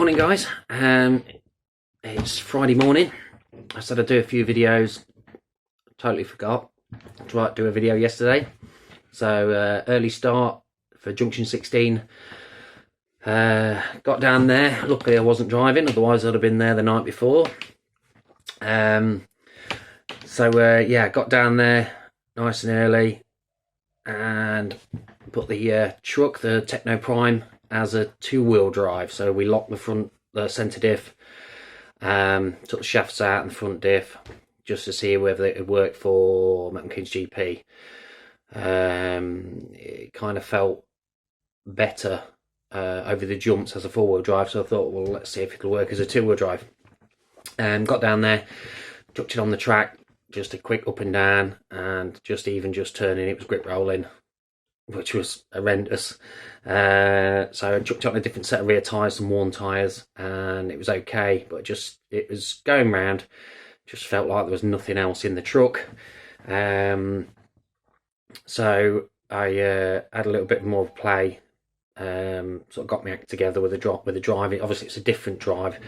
Morning guys, it's Friday morning. I said I'd do a few videos, totally forgot to do a video yesterday. So early start for Junction 16. Got down there, luckily I wasn't driving, otherwise I'd have been there the night before. Yeah, got down there nice and early and put the truck, the Techno Prime, as a two-wheel drive. So we locked the centre diff, took the shafts out and the front diff just to see whether it would work for Milton Keynes GP. It kind of felt better over the jumps as a four-wheel drive, so I thought, well, let's see if it'll work as a two-wheel drive. Got down there, chucked it on the track, just a quick up and down, and just turning, it was grip rolling, which was horrendous. So I chucked on a different set of rear tyres, some worn tyres, and it was okay, but it was going round, just felt like there was nothing else in the truck. So I had a little bit more of play, sort of got my act together with the drive. Obviously it's a different drive.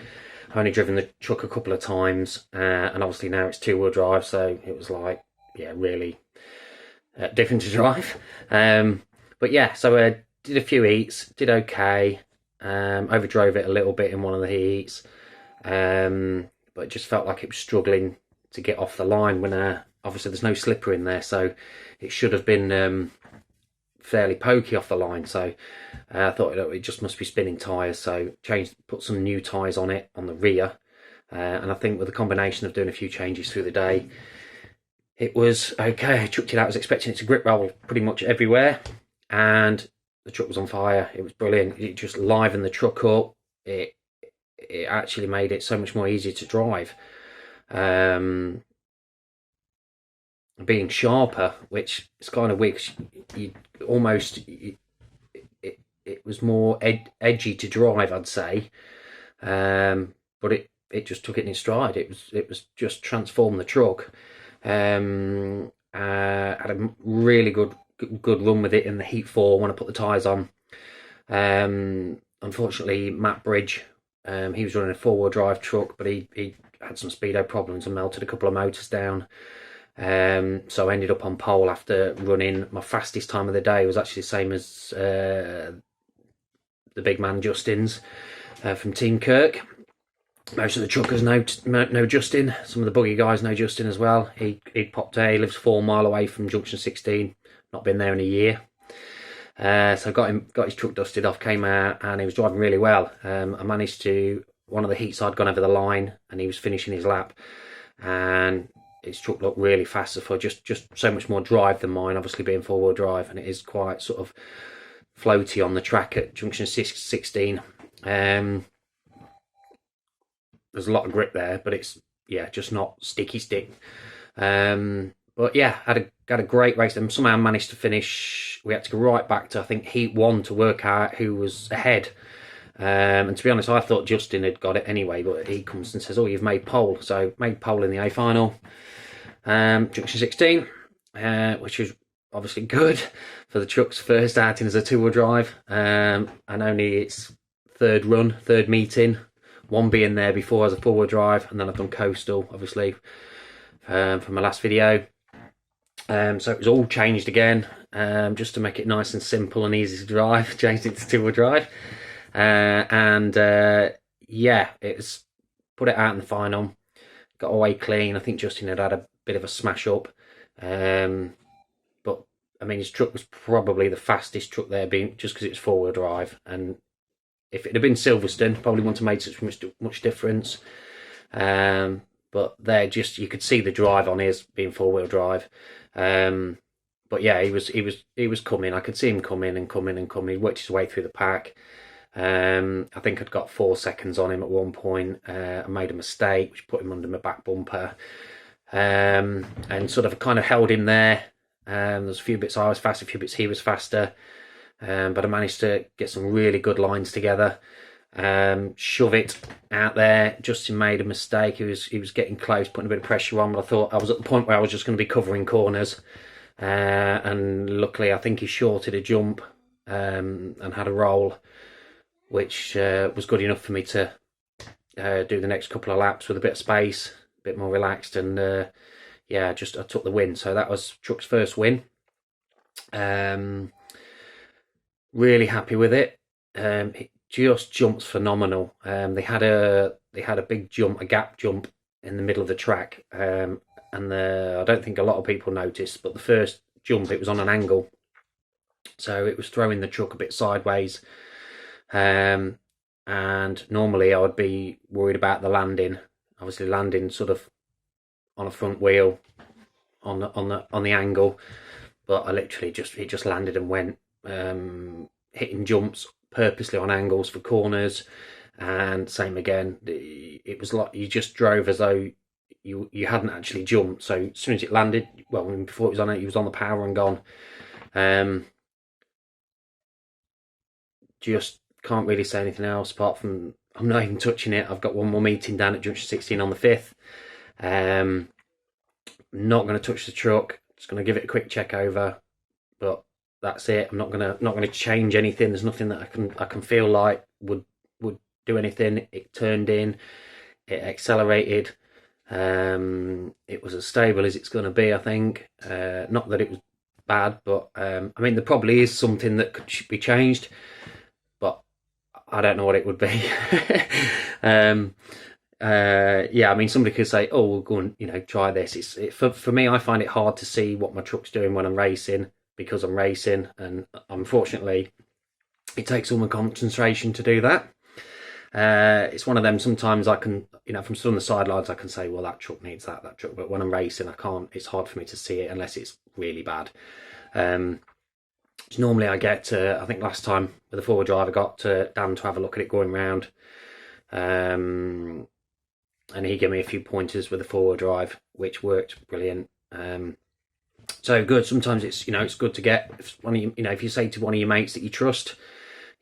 I've only driven the truck a couple of times, and obviously now it's two-wheel drive, so it was like, yeah, really different to drive. But yeah, so I did a few heats, did okay, overdrove it a little bit in one of the heats, but it just felt like it was struggling to get off the line when obviously there's no slipper in there, so it should have been fairly pokey off the line. So I thought it just must be spinning tyres, so put some new tyres on it on the rear, and I think with a combination of doing a few changes through the day, it was okay. I chucked it out. I was expecting it to grip roll pretty much everywhere, and the truck was on fire. It was brilliant. It just livened the truck up. It actually made it so much more easier to drive. Being sharper, which is kind of weird, it was more edgy to drive, I'd say, but it just took it in stride. It was just transformed the truck. Had a really good run with it in the Heat 4 when I put the tyres on. Unfortunately, Matt Bridge, he was running a four-wheel drive truck, but he had some speedo problems and melted a couple of motors down. So I ended up on pole after running. My fastest time of the day was actually the same as the big man Justin's from Team Kirk. Most of the truckers know Justin. Some of the buggy guys know Justin as well. He popped out. He lives 4 mile away from Junction 16. Not been there in a year. So got his truck dusted off, came out, and he was driving really well. I managed to, one of the heats I'd gone over the line, and he was finishing his lap, and his truck looked really fast for just so much more drive than mine, obviously being four-wheel drive, and it is quite sort of floaty on the track at Junction 16. There's a lot of grip there, but it's, yeah, just not sticky stick. But yeah, had a great race, and somehow managed to finish. We had to go right back to, I think, Heat 1 to work out who was ahead. And to be honest, I thought Justin had got it anyway, but he comes and says, oh, you've made pole. So made pole in the A final, Junction 16, which was obviously good for the truck's first outing as a two-wheel drive, and only its third meeting, one being there before as a four-wheel drive, and then I've done coastal, obviously, from my last video. So it was all changed again, just to make it nice and simple and easy to drive. Changed it to two-wheel drive, yeah, it's put it out in the final, got away clean. I think Justin had a bit of a smash up, but I mean, his truck was probably the fastest truck there, being just because it was four-wheel drive, and if it had been Silverstone, probably wouldn't have made such much difference. But there, just, you could see the drive on his being four-wheel drive. But yeah, he was coming. I could see him coming. He worked his way through the pack. I think I'd got 4 seconds on him at one point. I made a mistake, which put him under my back bumper, and sort of kind of held him there. There's a few bits I was faster, a few bits he was faster, but I managed to get some really good lines together. Shove it out there. Justin made a mistake. He was getting close, putting a bit of pressure on, but I thought I was at the point where I was just going to be covering corners, and luckily I think he shorted a jump, and had a roll, which was good enough for me to do the next couple of laps with a bit of space, a bit more relaxed, and yeah, I took the win. So that was truck's first win. Really happy with it. It just jumps phenomenal. They had a big jump, a gap jump in the middle of the track, and I don't think a lot of people noticed, but the first jump, it was on an angle, so it was throwing the truck a bit sideways. And normally I would be worried about the landing, obviously landing sort of on a front wheel on the angle, but I literally it just landed and went, hitting jumps purposely on angles for corners, and same again. It was like you just drove as though you hadn't actually jumped. So as soon as it landed, well, before it was on it, he was on the power and gone. Just can't really say anything else apart from I'm not even touching it. I've got one more meeting down at Junction 16 on the 5th. Not going to touch the truck. Just going to give it a quick check over, but that's it. I'm not going to change anything. There's nothing that I can feel like would do anything. It turned in, it accelerated. It was as stable as it's going to be, I think. Not that it was bad, but I mean, there probably is something that should be changed, but I don't know what it would be. Yeah, I mean, somebody could say, "Oh, we'll go and try this." For me, I find it hard to see what my truck's doing when I'm racing, because I'm racing, and unfortunately, it takes all my concentration to do that. It's one of them. Sometimes I can, from still on the sidelines, I can say, "Well, that truck needs that truck," but when I'm racing, I can't. It's hard for me to see it unless it's really bad. Normally, I get I think last time with the forward drive, I got Dan to have a look at it going round. And he gave me a few pointers with the forward drive, which worked brilliant. So good. Sometimes it's good to get if you say to one of your mates that you trust,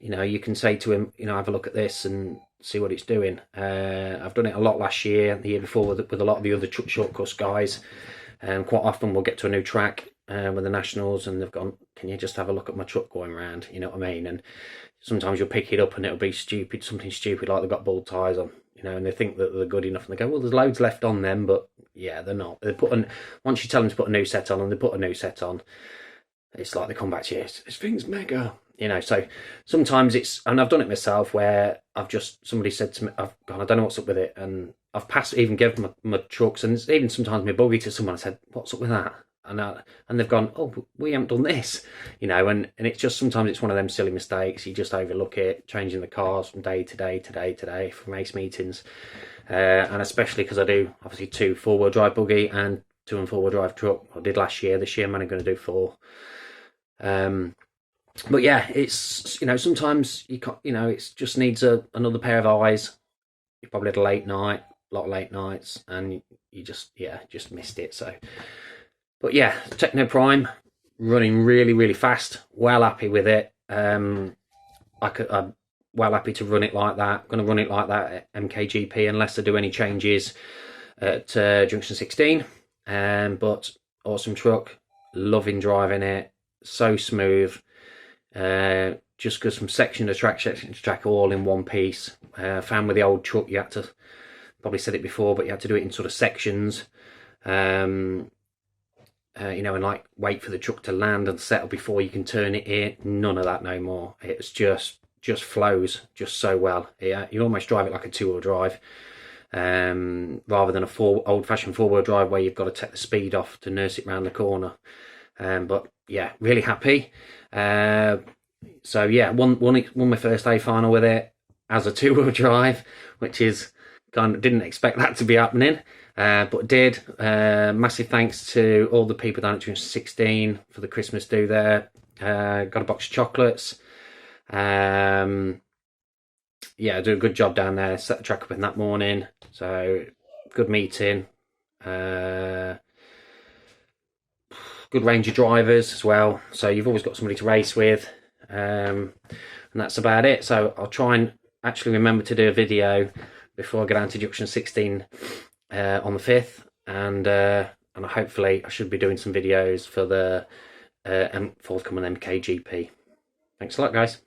you can say to him, have a look at this and see what it's doing. I've done it a lot last year, the year before with a lot of the other truck shortcuts guys. Quite often we'll get to a new track with the nationals, and they've gone, "Can you just have a look at my truck going around?" You know what I mean? And sometimes you'll pick it up and it'll be something stupid, like they've got bald tires on, and they think that they're good enough, and they go, "Well, there's loads left on them," but yeah, they're not. Once you tell them to put a new set on, and they put a new set on, it's like they come back to you, "This thing's mega," So sometimes and I've done it myself, where somebody said to me, "I've gone, I don't know what's up with it," and I've even given my trucks and even sometimes my buggy to someone. I said, "What's up with that?" And they've gone, "Oh, we haven't done this," and it's just sometimes it's one of them silly mistakes. You just overlook it, changing the cars from day to day from race meetings, and especially because I do obviously 2 4-wheel drive buggy and 2 and 4-wheel drive truck. I did last year. This year I'm only going to do 4. But yeah, it's sometimes you can't, it just needs another pair of eyes. You probably had a late night, a lot of late nights, and you just missed it. So, but yeah, Tekno Prime running really, really fast. Well happy with it. I'm well happy to run it like that. I'm going to run it like that at MKGP unless I do any changes at Junction 16. But awesome truck, loving driving it, so smooth. Just goes from section to track all in one piece. Found with the old truck, you had to, probably said it before, but you had to do it in sort of sections. And like wait for the truck to land and settle before you can turn it in. None of that no more. It's just flows just so well. Yeah, you almost drive it like a 2-wheel drive, rather than a old-fashioned 4-wheel drive where you've got to take the speed off to nurse it round the corner. But yeah, really happy. So yeah, won my first A final with it as a 2-wheel drive, which is didn't expect that to be happening, but did. Massive thanks to all the people down at Junction 16 for the Christmas do there. Got a box of chocolates. Yeah, do a good job down there. Set the track up in that morning. So good meeting. Good range of drivers as well. So you've always got somebody to race with. And that's about it. So I'll try and actually remember to do a video before I get down to Junction 16 on the 5th, and hopefully I should be doing some videos for the forthcoming MKGP. Thanks a lot, guys.